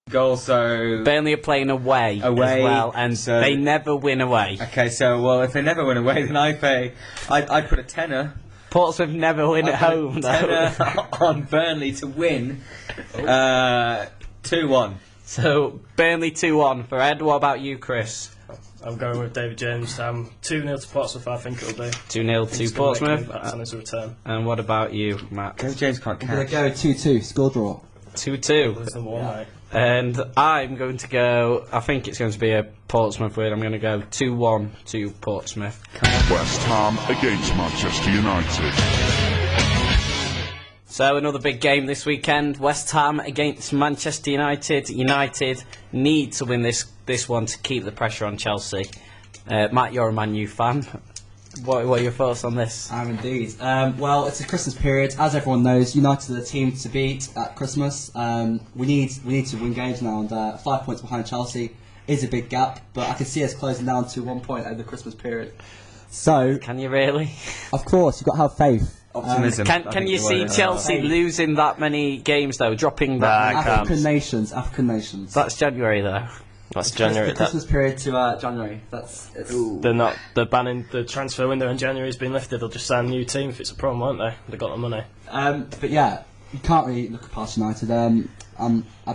goal, so... Burnley are playing away as well, and so they never win away. Okay, so, well, if they never win away, then I'd put a tenner. Portsmouth never win at home, though. Tenner on Burnley to win 2-1. So, Burnley 2-1 for Ed. What about you, Chris? I'm going with David James. 2-0 to Portsmouth, I think it'll be. 2-0 to Portsmouth. On his return. And what about you, Matt? David James can't catch. I'm going to go 2-2, score draw. 2-2. Number one, mate. And I'm going to go, I think it's going to be a Portsmouth win. I'm going to go 2-1 to Portsmouth. West Ham against Manchester United. So another big game this weekend. West Ham against Manchester United. United need to win this one to keep the pressure on Chelsea. Matt, you're a Man U fan. What are your thoughts on this? I am indeed. Well, it's a Christmas period. As everyone knows, United are the team to beat at Christmas. We need to win games now, and 5 points behind Chelsea is a big gap, but I can see us closing down to 1 point over the Christmas period. So, can you really? Of course, you've got to have faith. Optimism. Can you see Chelsea losing that many games though, dropping that? African nations. That's January though. That's January. The Christmas period to January. They're banning the transfer window in January has been lifted. They'll just sign a new team if it's a problem, won't they? They've got the money. But yeah, you can't really look past United. I'm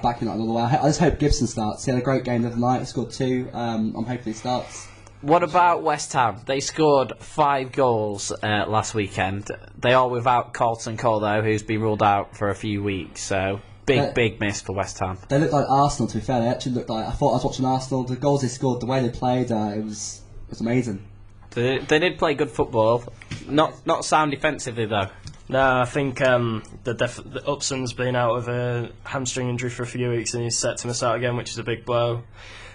backing that another way. I just hope Gibson starts. He had a great game the other night. He scored 2. I'm hoping he starts. What about West Ham? They scored 5 goals last weekend. They are without Carlton Cole though, who's been ruled out for a few weeks. So big miss for West Ham. They looked like Arsenal. To be fair, they actually looked like. I thought I was watching Arsenal. The goals they scored, the way they played, it was amazing. They did play good football. Not sound defensively though. No, I think the Upson's been out with a hamstring injury for a few weeks and he's set to miss out again, which is a big blow.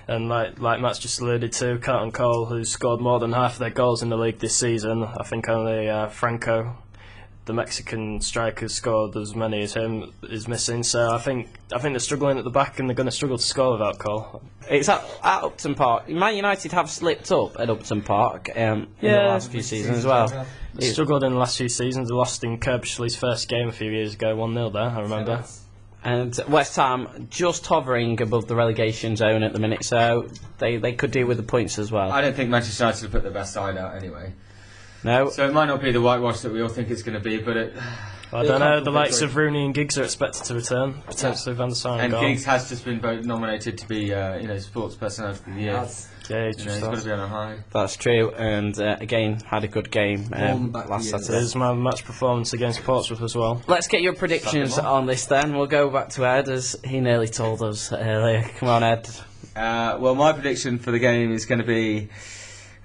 And like Matt's just alluded to, Carlton Cole, who's scored more than half of their goals in the league this season. I think only Franco, the Mexican striker, scored as many as him, is missing. So I think they're struggling at the back, and they're going to struggle to score without Cole. It's at Upton Park. Man United have slipped up at Upton Park in the last few seasons as well. They struggled in the last few seasons. They lost in Kirbishley's first game a few years ago, 1-0 there, I remember. And West Ham just hovering above the relegation zone at the minute, so they could deal with the points as well. I don't think Manchester United will put their best side out anyway. No. So it might not be the whitewash that we all think it's going to be, but I don't know. The likes of Rooney and Giggs are expected to return, potentially Van der Sar and goal. Giggs has just been nominated to be Sports Personality of the Year. He's got to be on a high. That's true, and again had a good game last Saturday. There's my match performance against Portsmouth as well. Let's get your predictions on this then. We'll go back to Ed as he nearly told us earlier. Come on, Ed. Well, my prediction for the game is going to be.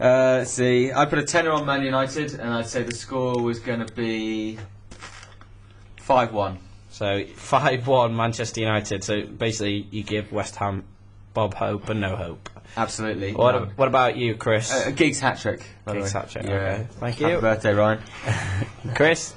Let's see. I put a tenner on Man United, and I'd say the score was going to be 5-1. So 5-1 Manchester United. So basically, you give West Ham Bob hope and no hope. Absolutely. What about you, Chris? Giggs hat-trick. Giggs hat-trick, yeah. okay. Thank you. Happy birthday, Ryan. Chris?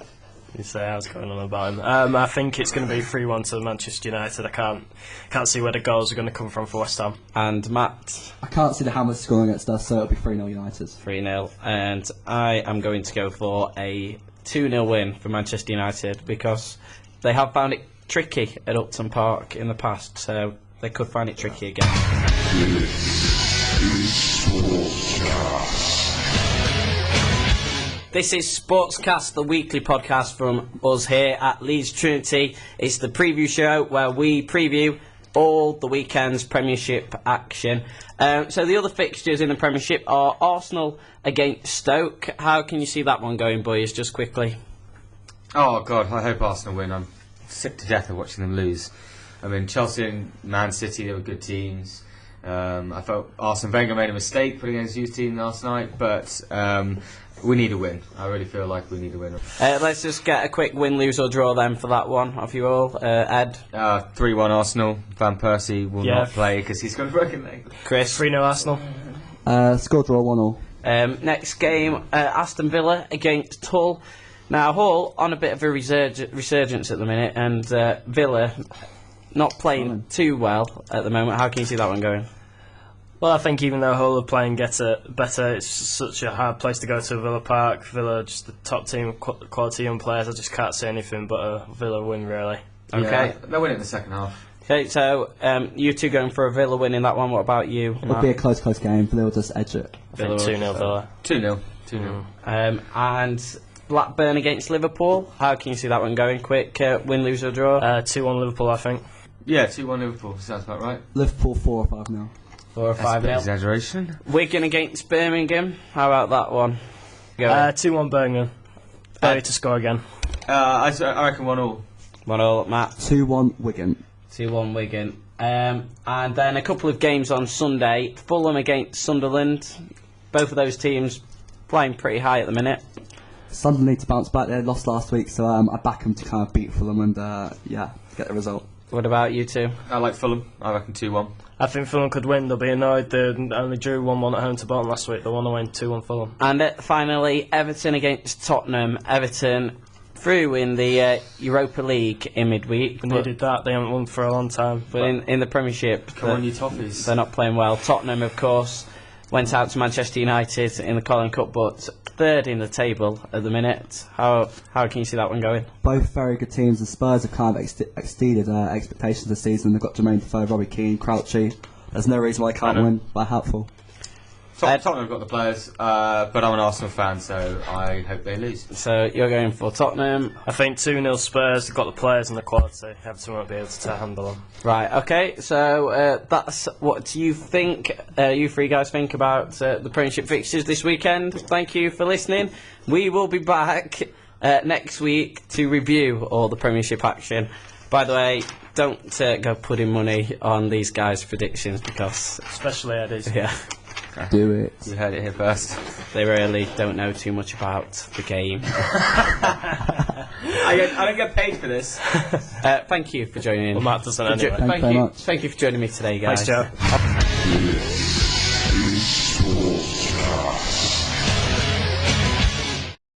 You say I was going on about him. I think it's going to be 3-1 to Manchester United. I can't see where the goals are going to come from for West Ham. And Matt? I can't see the Hammers scoring against us, so it'll be 3-0 United. 3-0. And I am going to go for a 2-0 win for Manchester United because they have found it tricky at Upton Park in the past, so they could find it tricky again. This is Sportscast, the weekly podcast from us here at Leeds Trinity. It's the preview show where we preview all the weekend's Premiership action. So the other fixtures in the Premiership are Arsenal against Stoke. How can you see that one going, boys, just quickly? Oh, God, I hope Arsenal win. I'm sick to death of watching them lose. I mean, Chelsea and Man City, they were good teams. I felt Arsene Wenger made a mistake putting his youth team last night, but we need a win. I really feel like we need a win. Let's just get a quick win, lose or draw then for that one, of you all. Ed? 3-1 Arsenal. Van Persie will not play because he's got a broken leg. Chris? 3-0 Arsenal. Score draw 1-0. Next game, Aston Villa against Hull. Now, Hull on a bit of a resurgence at the minute, and Villa not playing too well at the moment. How can you see that one going? Well, I think even though Hull are playing better, it's such a hard place to go to Villa Park. Villa, just the top team, quality young players. I just can't see anything but a Villa win, really. Okay. They'll win it in the second half. Okay, so you two going for a Villa win in that one. What about you, It'll Matt? be a close game. Villa will just edge it. I think 2-0 Villa. 2-0. 2-0. And Blackburn against Liverpool. How can you see that one going? Quick win, lose or draw? 2-1 Liverpool, I think. Yeah, 2-1 Liverpool. Sounds about right. Liverpool 4 or 5-0. 4 or That's a bit 5-0. exaggeration. Wigan against Birmingham. How about that one? Go 2-1 Birmingham. Barry to score again. I reckon 1-1. 1-0, Matt. 2-1 Wigan. 2-1 Wigan. And then a couple of games on Sunday. Fulham against Sunderland. Both of those teams playing pretty high at the minute. Sunderland need to bounce back. They lost last week, so I back them to kind of beat Fulham and get the result. What about you two? I like Fulham. I reckon 2-1. I think Fulham could win. They'll be annoyed they only drew 1-1 at home to Bolton last week. They want to win 2-1 Fulham. And finally, Everton against Tottenham. Everton through in the Europa League in midweek. They needed that. They haven't won for a long time. But in the Premiership, Come on, you Toffees. they're not playing well. Tottenham, of course, went out to Manchester United in the Carling Cup, but third in the table at the minute. How can you see that one going? Both very good teams. The Spurs have kind of exceeded expectations this season. They've got Jermaine Defoe, Robbie Keane, Crouchy. There's no reason why they can't win by helpful. Tottenham have got the players, but I'm an Arsenal fan, so I hope they lose. So you're going for Tottenham. I think 2-0 Spurs. They've got the players and the quality. Everton won't be able to handle them. Right, okay, so that's what you think, you three guys think about the Premiership fixtures this weekend. Thank you for listening. We will be back next week to review all the Premiership action. By the way, don't go putting money on these guys' predictions because... Especially Eddie's. Yeah. Do it. You heard it here first. They really don't know too much about the game. I don't get paid for this. Thank you for joining in. Well, Matt doesn't anyway. Thank you very much. Thank you for joining me today, guys. Thanks, Joe.